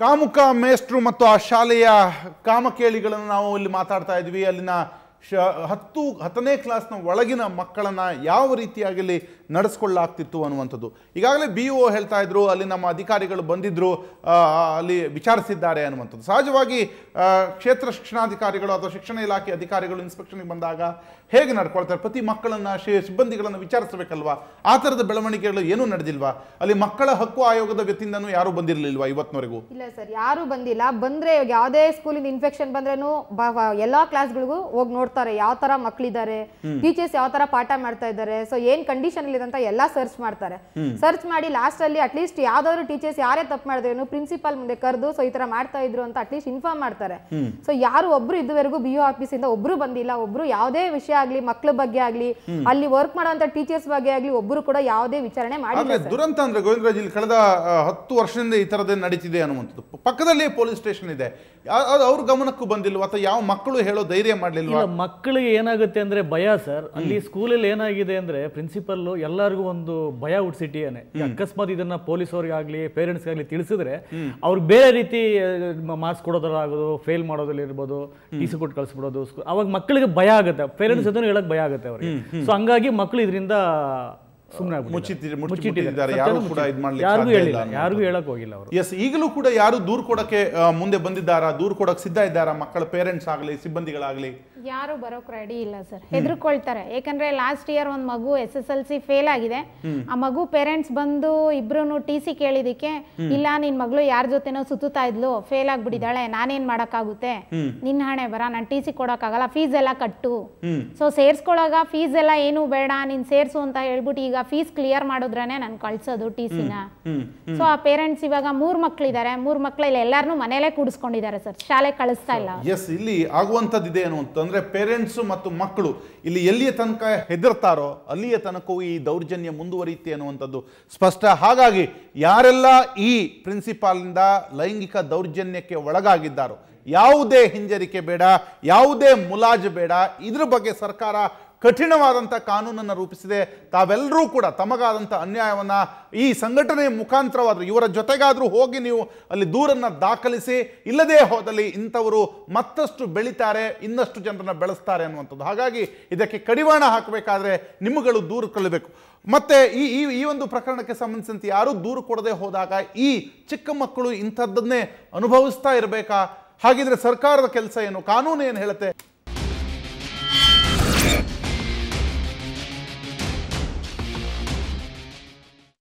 ಕಾಮುಕ ಮೇಸ್ಟ್ರು ಮತ್ತು ಆ ಶಾಲೆಯ ಕಾಮಕೇಳಿಗಳನ್ನು ನಾವು ಇಲ್ಲಿ ಮಾತಾಡ್ತಾ ಇದ್ವಿ. ಅಲ್ಲಿನ 10ನೇ ಕ್ಲಾಸ್ನ ಒಳಗಿನ ಮಕ್ಕಳನ್ನು ಯಾವ ರೀತಿಯಾಗಿ ನಡೆಸ್ಕೊಳ್ಳಾಗ್ತಿತ್ತು ಅನ್ನುವಂಥದ್ದು. ಈಗಾಗಲೇ BO ಹೇಳ್ತಾ ಇದ್ರು, ಅಲ್ಲಿ ನಮ್ಮ ಅಧಿಕಾರಿಗಳು ಬಂದಿದ್ದರು, ಅಲ್ಲಿ ವಿಚಾರಿಸಿದ್ದಾರೆ ಅನ್ನುವಂಥದ್ದು. ಸಹಜವಾಗಿ ಕ್ಷೇತ್ರ ಶಿಕ್ಷಣಾಧಿಕಾರಿಗಳು ಅಥವಾ ಶಿಕ್ಷಣ ಇಲಾಖೆ ಅಧಿಕಾರಿಗಳು ಇನ್ಸ್ಪೆಕ್ಷನ್ಗೆ ಬಂದಾಗ ಹೇಗೆ ನಡ್ಕೊಳ್ತಾರೆ, ಪ್ರತಿ ಮಕ್ಕಳನ್ನು ಸಿಬ್ಬಂದಿಗಳನ್ನು ವಿಚಾರಿಸಬೇಕಲ್ವಾ? ಆ ಥರದ ಬೆಳವಣಿಗೆಗಳು ಏನೂ ನಡೆದಿಲ್ವಾ? ಅಲ್ಲಿ ಮಕ್ಕಳ ಹಕ್ಕು ಆಯೋಗದ ವ್ಯಕ್ತಿಯಿಂದನೂ ಯಾರೂ ಬಂದಿರಲಿಲ್ವಾ ಇವತ್ತಿನವರೆಗೂ? ಇಲ್ಲ ಸರ್, ಯಾರೂ ಬಂದಿಲ್ಲ. ಬಂದರೆ ಯಾವುದೇ ಸ್ಕೂಲಿಂದ ಇನ್ಫೆಕ್ಷನ್ ಬಂದ್ರೂ ಎಲ್ಲ ಕ್ಲಾಸ್ಗಳಿಗೂ ಹೋಗಿ ನೋಡ್ತಾರೆ ಯಾವ ಥರ ಮಕ್ಕಳಿದ್ದಾರೆ, ಟೀಚರ್ಸ್ ಯಾವ ಥರ ಪಾಠ ಮಾಡ್ತಾ ಇದ್ದಾರೆ, ಸೊ ಏನು ಕಂಡೀಷನ್ ಅಂತ ಎಲ್ಲ ಸರ್ಚ್ ಮಾಡ್ತಾರೆ. ಸರ್ಚ್ ಮಾಡಿ ಲಾಸ್ಟ್ ಅಲ್ಲಿ ಅಟ್ಲೀಸ್ಟ್ ಯಾವ್ದಾದ್ರು ಟೀಚರ್ಸ್ ಯಾರೇ ತಪ್ಪು ಮಾಡಿದ್ರು ಪ್ರಿನ್ಸಿಪಾಲ್ ಮುಂದೆ ಕರೆದು ಸೊ ಈ ತರ ಮಾಡ್ತಾ ಇದ್ರು ಅಂತ ಅಟ್ಲೀಸ್ಟ್ ಇನ್ಫಾರ್ಮ್ ಮಾಡ್ತಾರೆ. ಸೊ ಯಾರು ಒಬ್ರು ಇದುವರೆಗೂ BO ಆಫೀಸ್ ಇಂದ ಒಬ್ರು ಬಂದಿಲ್ಲ. ಒಬ್ರು ಯಾವುದೇ ವಿಷಯ ಆಗ್ಲಿ, ಮಕ್ಕಳ ಬಗ್ಗೆ ಆಗ್ಲಿ, ಅಲ್ಲಿ ವರ್ಕ್ ಮಾಡುವಂತ ಟೀಚರ್ಸ್ ಬಗ್ಗೆ ಆಗ್ಲಿ ಒಬ್ರು ಕೂಡ ಯಾವುದೇ ವಿಚಾರಣೆ ಮಾಡಿಲ್ಲ. ದುರಂತ ಅಂದ್ರೆ ಗೋವಿಂದರಾಜ್, ಇಲ್ಲಿ ಕಳೆದ 10 ವರ್ಷದಿಂದ ಈ ತರದೇ ನಡೀತಿದೆ ಅನ್ನುವಂಥದ್ದು. ಪಕ್ಕದಲ್ಲಿ ಪೊಲೀಸ್ ಸ್ಟೇಷನ್ ಇದೆ, ಅವ್ರ ಗಮನಕ್ಕೂ ಬಂದಿಲ್ವಾ ಅಥವಾ ಯಾವ ಮಕ್ಕಳು ಹೇಳೋ ಧೈರ್ಯ ಮಾಡ್ಲಿಲ್ವಾ? ಮಕ್ಕಳಿಗೆ ಏನಾಗುತ್ತೆ ಅಂದ್ರೆ ಭಯ ಸರ್. ಅಲ್ಲಿ ಸ್ಕೂಲಲ್ಲಿ ಏನಾಗಿದೆ ಅಂದ್ರೆ ಪ್ರಿನ್ಸಿಪಲ್ ಎಲ್ಲರಿಗೂ ಒಂದು ಭಯ ಹುಟ್ಟಿಸಿಟ್ಟಿಯಾನೆ. ಅಕಸ್ಮಾತ್ ಇದನ್ನ ಪೊಲೀಸ್ ಅವ್ರಿಗಾಗ್ಲಿ ಪೇರೆಂಟ್ಸ್ ಆಗ್ಲಿ ತಿಳಿಸಿದ್ರೆ ಅವ್ರಿಗೆ ಬೇರೆ ರೀತಿ ಮಾರ್ಕ್ಸ್ ಕೊಡೋದಾಗೋದು, ಫೇಲ್ ಮಾಡೋದ್ರಲ್ಲಿ ಇರ್ಬೋದು, TC ಕೊಟ್ಟು ಕಳಿಸ್ಬಿಡೋದು. ಅವಾಗ ಮಕ್ಕಳಿಗೆ ಭಯ ಆಗುತ್ತೆ, ಪೇರೆಂಟ್ಸ್ ಅದನ್ನು ಹೇಳಕ್ ಭಯ ಆಗುತ್ತೆ ಅವ್ರಿಗೆ. ಸೊ ಹಂಗಾಗಿ ಮಕ್ಕಳು ಇದರಿಂದ ಯಾರಿಗೂ ಹೇಳಕ್ ಹೋಗಿಲ್ಲ ಅವರು. ಎಸ್, ಈಗಲೂ ಕೂಡ ಯಾರು ದೂರು ಕೊಡಕ್ಕೆ ಮುಂದೆ ಬಂದಿದ್ದಾರಾ? ದೂರು ಕೊಡಕ್ಕೆ ಸಿದ್ಧ ಇದ್ದಾರಾ? ಮಕ್ಕಳ ಪೇರೆಂಟ್ಸ್ ಆಗಲಿ ಸಿಬ್ಬಂದಿಗಳಾಗ್ಲಿ ಯಾರು ಬರೋಕ್ ರೆಡಿ ಇಲ್ಲ ಸರ್. ಹೆದರ್ಕೊಳ್ತಾರೆ. ಯಾಕಂದ್ರೆ ಲಾಸ್ಟ್ ಇಯರ್ ಒಂದು ಮಗು SSLC ಫೇಲ್ ಆಗಿದೆ. ಆ ಮಗು ಪೇರೆಂಟ್ಸ್ ಬಂದು ಇಬ್ರು TC ಕೇಳಿದಕ್ಕೆ, ಇಲ್ಲ ನಿನ್ ಮಗಳು ಯಾರ ಜೊತೆನೋ ಸುತ್ತಾ ಇದ್ಲು, ಫೇಲ್ ಆಗ್ಬಿಟ್ಟಿದ್ದಾಳೆ, ನಾನೇನ್ ಮಾಡಕ್ಕಾಗುತ್ತೆ, ನಿನ್ ಹಣೆ ಬರ, ನಾನು TC ಕೊಡಕ್ಕಾಗಲ್ಲ, ಫೀಸ್ ಎಲ್ಲ ಕಟ್ಟು. ಸೊ ಸೇರ್ಸ್ಕೊಳಾಗ ಫೀಸ್ ಎಲ್ಲ ಏನು ಬೇಡ, ನೀನ್ ಸೇರ್ಸು ಅಂತ ಹೇಳ್ಬಿಟ್ಟು ಈಗ ಫೀಸ್ ಕ್ಲಿಯರ್ ಮಾಡಿದ್ರೇನೆ ನಾನು ಕಳ್ಸೋದು TCನ. ಸೊ ಆ ಪೇರೆಂಟ್ಸ್ ಇವಾಗ 3 ಮಕ್ಳಿದ್ದಾರೆ, 3 ಮಕ್ಳಲ್ಲಿ ಎಲ್ಲಾರನ್ನೂ ಮನೇಲೆ ಕೂಡಿಸ್ಕೊಂಡಿದ್ದಾರೆ ಸರ್, ಶಾಲೆ ಕಳಿಸ್ತಾ ಇಲ್ಲ. ಎಸ್, ಇಲ್ಲಿ ಆಗುವಂತದ್ದಿದೆ ಅನ್ನುವಂತ ಪೇರೆಂಟ್ಸ್ ಮತ್ತು ಮಕ್ಕಳು ಇಲ್ಲಿ ಎಲ್ಲಿಯ ತನಕ ಹೆದರ್ತಾರೋ ಅಲ್ಲಿಯ ತನಕವೂ ಈ ದೌರ್ಜನ್ಯ ಮುಂದುವರಿಯುತ್ತೆ ಅನ್ನುವಂಥದ್ದು ಸ್ಪಷ್ಟ. ಹಾಗಾಗಿ ಯಾರೆಲ್ಲ ಈ ಪ್ರಿನ್ಸಿಪಾಲ್ನಿಂದ ಲೈಂಗಿಕ ದೌರ್ಜನ್ಯಕ್ಕೆ ಒಳಗಾಗಿದ್ದಾರೋ ಯಾವುದೇ ಹಿಂಜರಿಕೆ ಬೇಡ, ಯಾವುದೇ ಮುಲಾಜು ಬೇಡ. ಇದ್ರ ಬಗ್ಗೆ ಸರ್ಕಾರ ಕಠಿಣವಾದಂಥ ಕಾನೂನನ್ನು ರೂಪಿಸಿದೆ. ತಾವೆಲ್ಲರೂ ಕೂಡ ತಮಗಾದಂಥ ಅನ್ಯಾಯವನ್ನು ಈ ಸಂಘಟನೆ ಮುಖಾಂತರವಾದರೂ ಇವರ ಜೊತೆಗಾದರೂ ಹೋಗಿ ನೀವು ಅಲ್ಲಿ ದೂರನ್ನು ದಾಖಲಿಸಿ, ಇಲ್ಲದೇ ಹೋದಲ್ಲಿ ಇಂಥವರು ಮತ್ತಷ್ಟು ಬೆಳೀತಾರೆ, ಇನ್ನಷ್ಟು ಜನರನ್ನು ಬೆಳೆಸ್ತಾರೆ ಅನ್ನುವಂಥದ್ದು. ಹಾಗಾಗಿ ಇದಕ್ಕೆ ಕಡಿವಾಣ ಹಾಕಬೇಕಾದ್ರೆ ನಿಮ್ಮಗಳು ದೂರು ಕೊಡಬೇಕು. ಮತ್ತು ಈ ಒಂದು ಪ್ರಕರಣಕ್ಕೆ ಸಂಬಂಧಿಸಿದಂತೆ ಯಾರೂ ದೂರು ಕೊಡದೆ ಹೋದಾಗ ಈ ಚಿಕ್ಕ ಮಕ್ಕಳು ಇಂಥದ್ದನ್ನೇ ಅನುಭವಿಸ್ತಾ ಇರಬೇಕಾ? ಹಾಗಿದ್ರೆ ಸರ್ಕಾರದ ಕೆಲಸ ಏನು, ಕಾನೂನು ಏನು ಹೇಳುತ್ತೆ?